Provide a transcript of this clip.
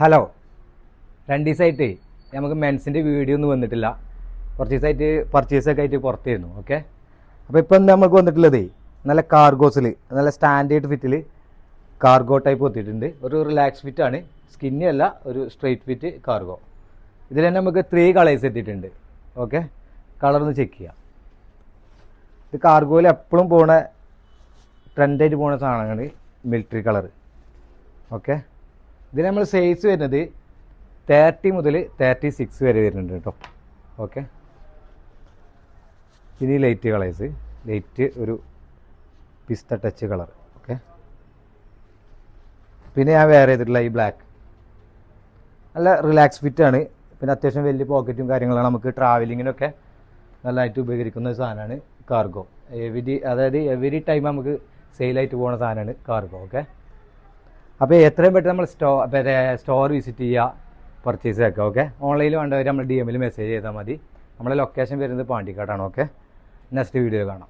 Hello, 2 ദിവസമായിട്ട് നമുക്ക് മെൻസിൻ്റെ video ഒന്നും വന്നിട്ടില്ല. കുറച്ച് ദിവസമായിട്ട് പർച്ചേസൊക്കെ ആയിട്ട് പുറത്തായിരുന്നു. ഓക്കെ, അപ്പോൾ ഇപ്പം നമുക്ക് വന്നിട്ടുള്ളത് നല്ല കാർഗോസിൽ നല്ല സ്റ്റാൻഡേർഡ് ഫിറ്റിൽ കാർഗോ ടൈപ്പ് എത്തിയിട്ടുണ്ട്. ഒരു റിലാക്സ് ഫിറ്റാണ്, സ്കിന്നി അല്ല, ഒരു സ്ട്രെയിറ്റ് ഫിറ്റ് കാർഗോ. ഇതിൽ തന്നെ നമുക്ക് 3 കളേഴ്സ് എത്തിയിട്ടുണ്ട്. ഓക്കെ, കളറൊന്ന് ചെക്ക് ചെയ്യാം. ഇത് കാർഗോയിൽ എപ്പോഴും പോണ ട്രെൻഡായിട്ട് പോണ സാധനമാണ് മിലിറ്ററി കളർ. ഓക്കെ, ഇതിൽ നമ്മൾ സൈസ് വരുന്നത് 30 മുതൽ 36 വരെ വരുന്നുണ്ട് കേട്ടോ. ഓക്കെ, ഇനി ലൈറ്റ് കളേഴ്സ്, ലൈറ്റ് ഒരു പിസ്ത ടച്ച് കളർ. ഓക്കെ, പിന്നെ ഞാൻ വേറെ ചെയ്തിട്ടുള്ള ഈ ബ്ലാക്ക് നല്ല റിലാക്സ് ഫിറ്റാണ്. പിന്നെ അത്യാവശ്യം വലിയ പോക്കറ്റും കാര്യങ്ങളാണ്. നമുക്ക് ട്രാവലിങ്ങിനൊക്കെ നല്ലതായിട്ട് ഉപകരിക്കുന്ന ഒരു സാധനമാണ് കാർഗോ. എവരി ടൈം നമുക്ക് സെയിലായിട്ട് പോകുന്ന സാധനമാണ് കാർഗോ. ഓക്കെ, അപ്പോൾ എത്രയും പെട്ടെന്ന് നമ്മൾ സ്റ്റോർ വിസിറ്റ് ചെയ്യുക, പർച്ചേസ് ആക്കുക. ഓക്കെ, ഓൺലൈനിൽ വേണ്ടവർ നമ്മൾ DM മെസ്സേജ് ചെയ്താൽ മതി. നമ്മളെ ലൊക്കേഷൻ വരുന്നത് പാണ്ടിക്കാടാണ്. ഓക്കെ, നെക്സ്റ്റ് വീഡിയോ കാണാം.